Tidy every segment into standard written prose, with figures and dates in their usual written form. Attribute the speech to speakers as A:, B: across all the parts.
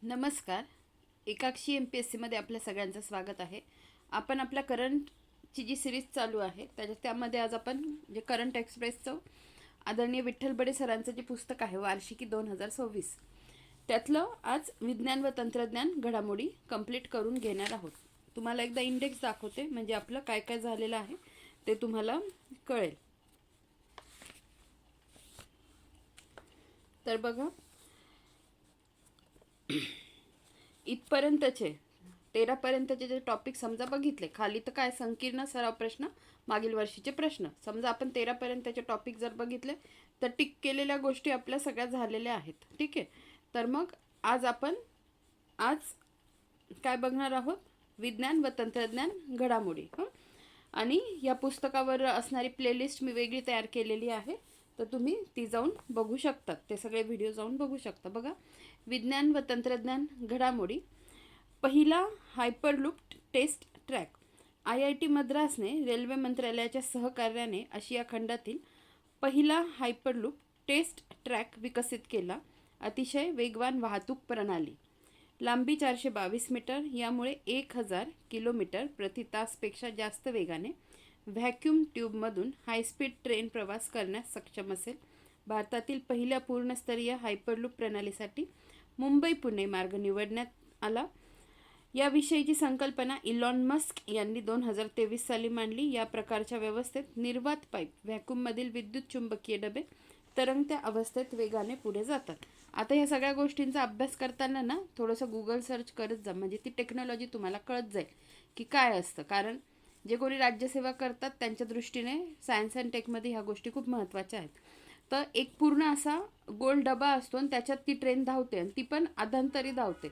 A: नमस्कार. एकाक्षी MPSCमध्ये आपल्या सगळ्यांचं स्वागत आहे. आपण आपल्या करंटची जी सिरीज चालू आहे त्यामध्ये आज आपण जे करंट एक्सप्रेसचं आदरणीय विठ्ठल बडे सरांचं जे पुस्तक आहे वार्षिकी 2026 त्यातलं आज विज्ञान व तंत्रज्ञान घडामोडी कंप्लीट करून घेणार आहोत. तुम्हाला एकदा इंडेक्स दाखवते म्हणजे आपलं काय काय झालेलं आहे ते तुम्हाला कळेल. तर बघा, इथपर्यंतचे 13पर्यंतचे जे टॉपिक समजा बघितले, खाली तर काय संकीर्ण सराव प्रश्न, मागील वर्षीचे प्रश्न. समजा आपण 13पर्यंतचे टॉपिक जर बघितले तर टिक केलेल्या गोष्टी आपल्या सगळ्या झालेल्या आहेत. ठीक आहे. तर मग आज काय बघणार आहोत? विज्ञान व तंत्रज्ञान घडामोडी. आणि या पुस्तकावर असणारी प्लेलिस्ट मी वेगळी तयार केलेली आहे, तर तुम्ही ती जाऊन बघू शकतात. ते सगळे व्हिडिओ जाऊन बघू शकता. बघा, विज्ञान व तंत्रज्ञान घडामोडी. पहिला हायपरलूप टेस्ट ट्रॅक. IIT मद्रासने रेल्वे मंत्रालयाच्या सहकार्याने आशिया खंडातील पहिला हायपरलूप टेस्ट ट्रॅक विकसित केला. अतिशय वेगवान वाहतूक प्रणाली, लांबी 422 मीटर, यामुळे 1000 किलोमीटर प्रति तासपेक्षा जास्त वेगाने व्हॅक्यूम ट्यूबमधून हायस्पीड ट्रेन प्रवास करण्यास सक्षम असेल. भारतातील पहिल्या पूर्णस्तरीय हायपरलूप प्रणालीसाठी मुंबई पुणे मार्ग निवडण्यात आला. याविषयीची संकल्पना इलॉन मस्क यांनी 2023 साली मांडली. या प्रकारच्या व्यवस्थेत निर्वात पाईप, व्हॅक्यूममधील विद्युत चुंबकीय डबे तरंगत्या अवस्थेत वेगाने पुढे जातात. आता या सगळ्या गोष्टींचा अभ्यास करताना ना थोडंसं गूगल सर्च करत जा, म्हणजे ती टेक्नॉलॉजी तुम्हाला कळत जाईल की काय असतं. कारण जे कोणी राज्यसेवा करतात त्यांच्या दृष्टीने सायन्स अँड टेकमध्ये ह्या गोष्टी खूप महत्त्वाच्या आहेत. तर एक पूर्ण असा गोल डबा असतो आणि त्याच्यात ती ट्रेन धावते आणि ती पण अधांतरी धावते.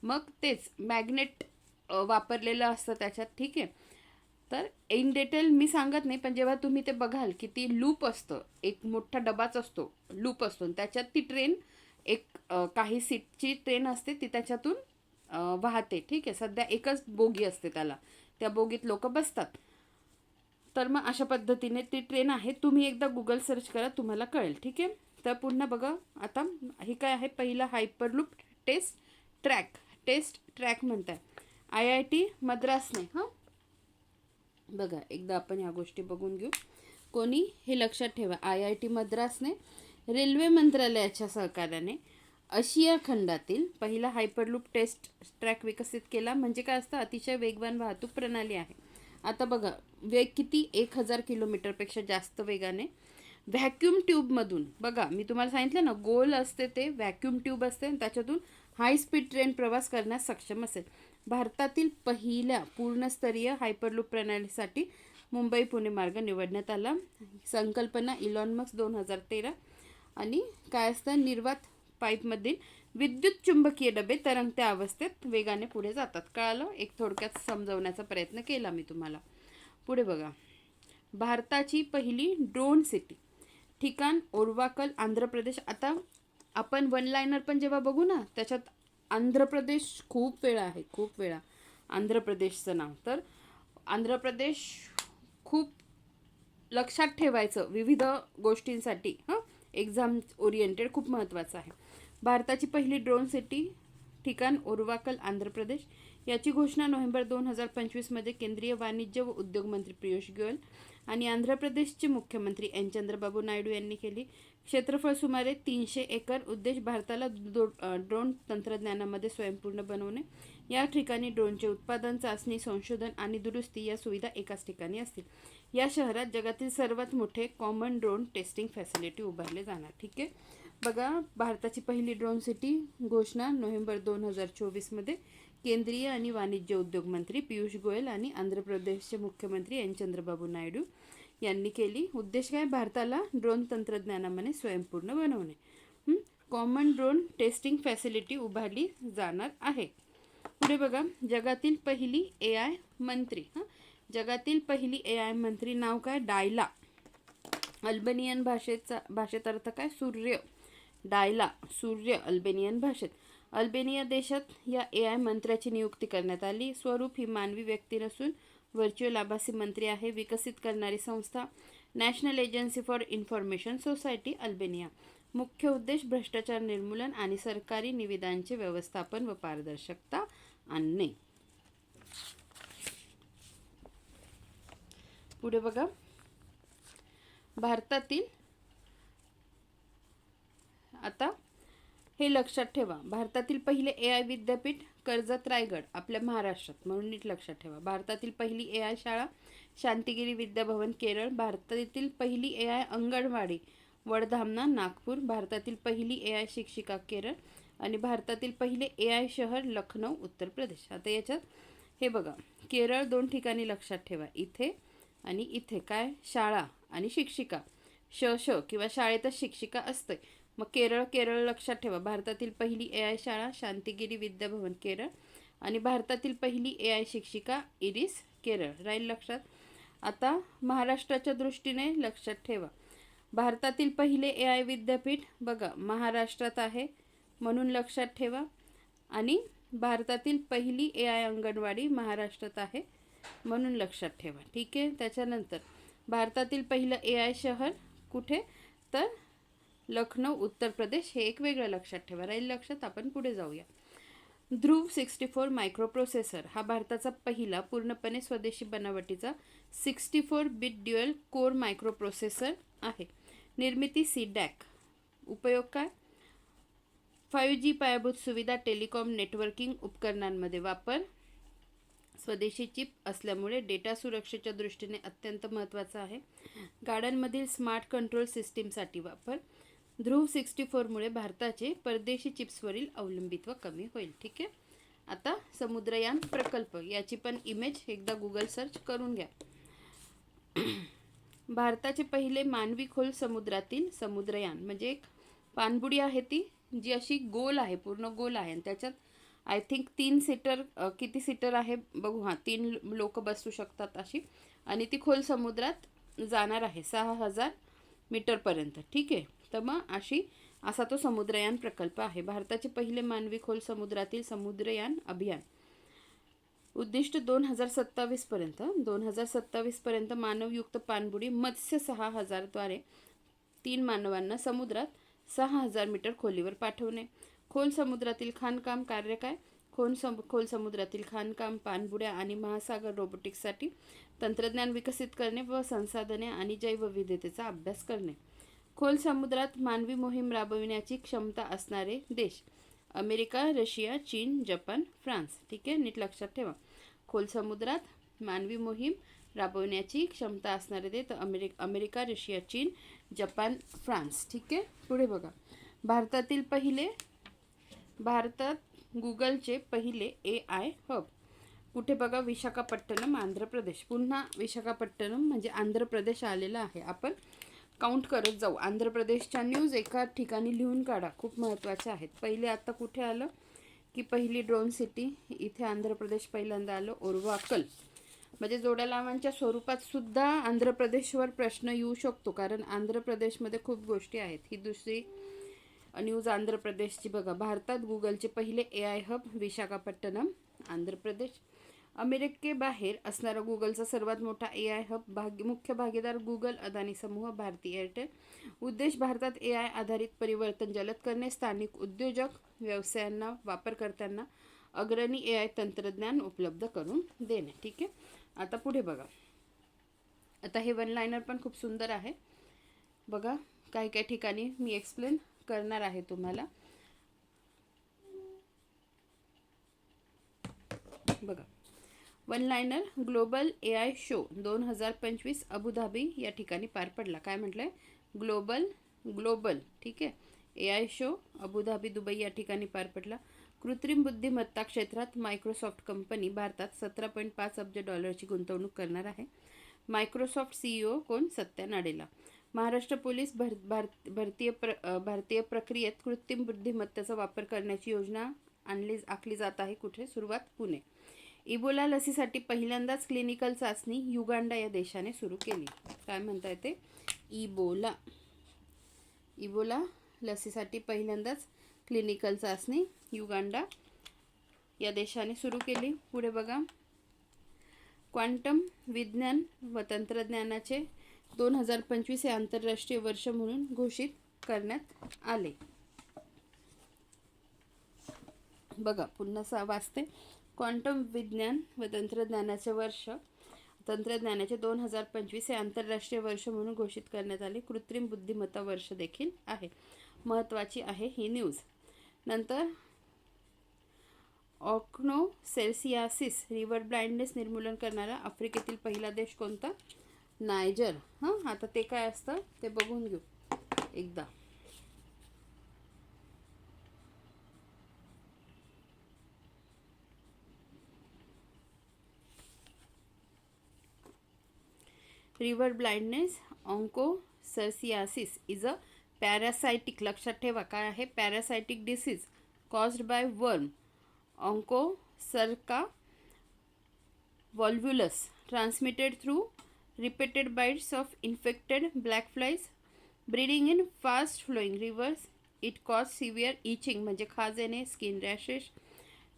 A: मग तेच मॅग्नेट वापरलेलं असतं त्याच्यात. ठीक आहे. तर इन डिटेल मी सांगत नाही, पण जेव्हा तुम्ही ते बघाल की ती लूप असतं, एक मोठा डबाच असतो, लूप असतो, त्याच्यात ती ट्रेन एक काही सीटची ट्रेन असते, ती त्याच्यातून वाहते. ठीक आहे. सध्या एकच बोगी असते त्याला, त्या बोगीत लोक बसतात. तर मग अशा पद्धतीने ती ट्रेन आहे. तुम्ही एकदा गूगल सर्च करा, तुम्हाला कळेल. ठीक आहे. तर पुन्हा बघा, आता हे काय आहे? पहिला हायपरलूप टेस्ट ट्रॅक म्हणताय IIT मद्रासने. बघा, एकदा आपण ह्या गोष्टी बघून घेऊ. कोणी? हे लक्षात ठेवा, IIT मद्रासने रेल्वे मंत्रालयाच्या सहकार्याने आशिया खंडातील पहिला हायपरलूप टेस्ट ट्रॅक विकसित केला. म्हणजे काय असतं? अतिशय वेगवान वाहतूक प्रणाली आहे. आता बघा, वेग किती? 1000 किलोमीटरपेक्षा जास्त वेगाने व्हॅक्यूम ट्यूबमधून. बघा, मी तुम्हाला सांगितलं ना, गोल असते, ते व्हॅक्यूम ट्यूब असते आणि त्याच्यातून हाय स्पीड ट्रेन प्रवास करण्यास सक्षम असेल. भारतातील पहिल्या पूर्णस्तरीय हायपरलूप प्रणालीसाठी मुंबई पुणे मार्ग निवडण्यात आला. संकल्पना इलॉन मस्क 2013. आणि काय असतं? निर्वात पाईपमधील विद्युत चुंबकीय डबे तरंगत्या अवस्थेत वेगाने पुढे जातात. कळालं? एक थोडक्यात समजवण्याचा प्रयत्न केला मी तुम्हाला. पुढे बघा, भारताची पहिली ड्रोन सिटी. ठिकाण ओरवाकल, आंध्र प्रदेश. आता आपण वन लाईनर पण जेव्हा बघू ना, त्याच्यात आंध्र प्रदेश खूप वेळा आहे, खूप वेळा आंध्र प्रदेशचं नाव. तर आंध्र प्रदेश खूप लक्षात ठेवायचं विविध गोष्टींसाठी. एक्झाम ओरिएंटेड खूप महत्त्वाचं आहे. भारताची पहिली ड्रोन सिटी, ठिकाण ओरवाकल, आंध्र प्रदेश. याची घोषणा नोव्हेंबर 2025मध्ये केंद्रीय वाणिज्य व उद्योग मंत्री पियुष गोयल आणि आंध्र प्रदेशचे मुख्यमंत्री एन चंद्रबाबू नायडू यांनी केली. क्षेत्रफळ सुमारे 300 एकर. उद्देश भारताला ड्रोन तंत्रज्ञानामध्ये स्वयंपूर्ण बनवणे. या ठिकाणी ड्रोनचे उत्पादन, चाचणी, संशोधन आणि दुरुस्ती या सुविधा एकाच ठिकाणी असतील. या शहरात जगातील सर्वात मोठे कॉमन ड्रोन टेस्टिंग फॅसिलिटी उभारले जाणार. ठीक आहे. बघा, भारताची पहिली ड्रोन सिटी घोषणा नोव्हेंबर 2024मध्ये केंद्रीय आणि वाणिज्य उद्योग मंत्री पियुष गोयल आणि आंध्र प्रदेशचे मुख्यमंत्री एन चंद्रबाबू नायडू यांनी केली. उद्देश काय? भारताला ड्रोन तंत्रज्ञानामध्ये स्वयंपूर्ण बनवणे. कॉमन ड्रोन टेस्टिंग फॅसिलिटी उभारली जाणार आहे. पुढे बघा, जगातील पहिली AI मंत्री. जगातील पहिली AI मंत्री नाव काय? डायला. अल्बेनियन भाषेत अर्थ काय? सूर्य. डायला, सूर्य, अल्बेनियन भाषेत. अल्बेनिया देशात या AI मंत्र्याची नियुक्ती करण्यात आली. स्वरूप ही मानवी व्यक्ती नसून व्हर्च्युअल आभासी मंत्री आहे. विकसित करणारी संस्था national agency for information society, Albania. मुख्य उद्देश भ्रष्टाचार निर्मूलन आणि सरकारी निविदांचे व्यवस्थापन व पारदर्शकता आणणे. पुढे बघा, भारतातील, आता हे लक्षात ठेवा, भारतातील पहिले AI विद्यापीठ कर्जत रायगड आपल्या महाराष्ट्रात, म्हणून नीट लक्षात ठेवा. भारतातील पहिली AI शाळा शांतिगिरी विद्याभवन केरळ. भारतातील पहिली AI अंगणवाडी वडधामना नागपूर. भारतातील पहिली AI शिक्षिका केरळ. आणि भारतातील पहिले AI शहर लखनौ उत्तर प्रदेश. आता याच्यात हे बघा, केरळ 2 ठिकाणी लक्षात ठेवा, इथे आणि इथे. काय? शाळा आणि शिक्षिका. श किंवा शाळेतच शिक्षिका असते. मग केरळ लक्षात ठेवा. भारतातील पहिली AI शाळा शांतिगिरी विद्याभवन केरळ. आणि भारतातील पहिली AI शिक्षिका इरिस केरळ. राहील लक्षात. आता महाराष्ट्राच्या दृष्टीने लक्षात ठेवा, भारतातील पहिले AI विद्यापीठ बघा महाराष्ट्रात आहे, म्हणून लक्षात ठेवा. आणि भारतातील पहिली AI अंगणवाडी महाराष्ट्रात आहे, म्हणून लक्षात ठेवा. ठीक आहे. त्याच्यानंतर भारतातील पहिलं AI शहर कुठे, तर लखनौ उत्तर प्रदेश. हे एक वेगळं लक्षात ठेवा. राहील लक्षात. आपण पुढे जाऊया. ध्रुव 64 मायक्रोप्रोसेसर हा भारताचा पहिला पूर्णपणे स्वदेशी बनावटीचा 64 बिट ड्युअल कोर मायक्रोप्रोसेसर आहे. निर्मिती CDAC. उपयोग काय? 5G पायाभूत सुविधा, टेलिकॉम नेटवर्किंग उपकरणांमध्ये वापर. स्वदेशी चिप असल्यामुळे डेटा सुरक्षेच्या दृष्टीने अत्यंत महत्त्वाचा आहे. गाड्यांमधील स्मार्ट कंट्रोल सिस्टीमसाठी वापर. ध्रुव 64 मुळे भारताचे परदेशी चिप्सवरील अवलंबित्व कमी होईल. ठीक आहे. आता समुद्रयान प्रकल्प, याची पण इमेज एकदा गुगल सर्च करून घ्या. भारताचे पहिले मानवी खोल समुद्रातील समुद्रयान म्हणजे एक पाणबुडी आहे ती, जी अशी गोल आहे, पूर्ण गोल आहे. आणि त्याच्यात आय थिंक 3 सीटर, किती सीटर आहे बघू, हां 3 लोक बसू शकतात अशी. आणि ती खोल समुद्रात जाणार आहे 6000 मीटरपर्यंत. ठीक आहे. तर मग असा तो समुद्रयान प्रकल्प आहे. भारताचे पहिले मानवी खोल समुद्रातील समुद्रयान अभियान. उद्दिष्ट 2027 पर्यंत मानवयुक्त पाणबुडी मत्स्य 6000 द्वारे 3 मानवांना समुद्रात 6000 मीटर खोलीवर पाठवणे. खोल समुद्रातील खाणकाम कार्य काय? खोल समुद्रातील खाणकाम, पाणबुड्या आणि महासागर रोबोटिक्ससाठी तंत्रज्ञान विकसित करणे व संसाधने आणि जैवविविधतेचा अभ्यास करणे. खोल समुद्रात मानवी मोहीम राबविण्याची क्षमता असणारे देश: अमेरिका, रशिया, चीन, जपान, फ्रान्स. ठीक आहे. नीट लक्षात ठेवा. खोल समुद्रात मानवी मोहीम राबवण्याची क्षमता असणारे देश: अमेरिका, रशिया, चीन, जपान, फ्रान्स. ठीक आहे. पुढे बघा, भारतात गुगलचे पहिले AI हब कुठे बघा? विशाखापट्टणम, आंध्र प्रदेश. पुन्हा विशाखापट्टणम म्हणजे आंध्र प्रदेश आलेला आहे. आपण काउंट करत जाऊ. आंध्र प्रदेशच्या न्यूज एका ठिकाणी लिहून काढा, खूप महत्त्वाच्या आहेत. पहिले आता कुठे आलं की पहिली ड्रोन सिटी इथे आंध्र प्रदेश पहिल्यांदा आलं, ओरवाकल. म्हणजे जोड्या लावांच्या स्वरूपात सुद्धा आंध्र प्रदेशवर प्रश्न येऊ शकतो, कारण आंध्र प्रदेशमध्ये खूप गोष्टी आहेत. ही दुसरी न्यूज आंध्र प्रदेशची बघा. भारतात गुगलचे पहिले AI हब विशाखापट्टणम, आंध्र प्रदेश. अमेरिकेबाहेर असणारा गुगलचा सर्वात मोठा AI हब. मुख्य भागीदार गुगल, अदानी समूह, भारती एअरटेल. उद्देश भारतात AI आधारित परिवर्तन जलद करणे, स्थानिक उद्योजक व्यवसायांना, वापरकर्त्यांना अग्रणी AI तंत्रज्ञान उपलब्ध करून देणे. ठीक आहे. आता पुढे बघा. आता हे वन लायनर पण खूप सुंदर आहे बघा. काही ठिकाणी मी एक्सप्लेन करणार आहे तुम्हाला. बघा, one liner. Global AI show 2025 Abu Dhabi या ठिकाणी पार पडला. काय म्हटलंय? ग्लोबल. ठीक आहे. AI शो अबुधाबी, दुबई या ठिकाणी पार पडला. कृत्रिम बुद्धिमत्ता क्षेत्रात मायक्रोसॉफ्ट कंपनी भारतात $17.5 अब्ज गुंतवणूक करणार आहे. मायक्रोसॉफ्ट CEO कोण? सत्या नाडेला. महाराष्ट्र पोलीस भारतीय प्रक्रियेत कृत्रिम बुद्धिमत्तेचा वापर करण्याची योजना आखली जात आहे. कुठे? सुरुवात पुणे. इबोला लसीसाठी पहिल्यांदाच क्लिनिकल चाचणी युगांडा या देशाने सुरू केली. काय म्हणता येते? इबोला लसीसाठी पहिल्यांदाच क्लिनिकल चाचणी युगांडा या देशाने सुरू केली. पुढे बघा, क्वांटम विज्ञान व तंत्रज्ञानाचे 2025 हे आंतरराष्ट्रीय वर्ष म्हणून घोषित करण्यात आले. बघा पुन्हा वाचते. क्वांटम विज्ञान व तंत्रज्ञानाचे वर्ष, तंत्रज्ञानाचे 2025 हे आंतरराष्ट्रीय वर्ष म्हणून घोषित करण्यात आले. कृत्रिम बुद्धिमत्ता वर्ष देखील आहे. महत्त्वाची आहे ही न्यूज. नंतर ऑक्नोसेर्सियासिस रिव्हर ब्लाइंडनेस निर्मूलन करणारा आफ्रिकेतील पहिला देश कोणता? नायजर. आता ते काय असतं ते बघून घेऊ एकदा. River blindness onchocerciasis is a parasitic, लक्षात ठेवा काय आहे, parasitic disease caused by worm onchocerca volvulus, transmitted through repeated bites of infected black flies breeding in fast flowing rivers. It causes severe itching म्हणजे खाज येणे, skin rashes,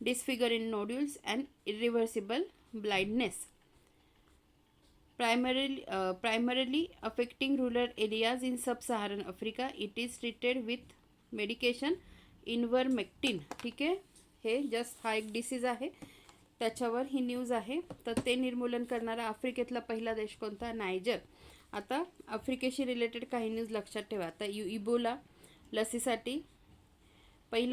A: disfigure in nodules and irreversible blindness. Primarily affecting rural areas in sub-Saharan Africa. It is treated with medication ivermectin. ठीक आहे, हे just हा एक disease आहे त्याच्यावर ही न्यूज आहे. तर ते निर्मूलन करणारा आफ्रिकेतला पहिला देश कोणता? नायजर. आता आफ्रिकेशी रिलेटेड काही न्यूज लक्षात ठेवा. आता इबोला लसीसाठी पहिला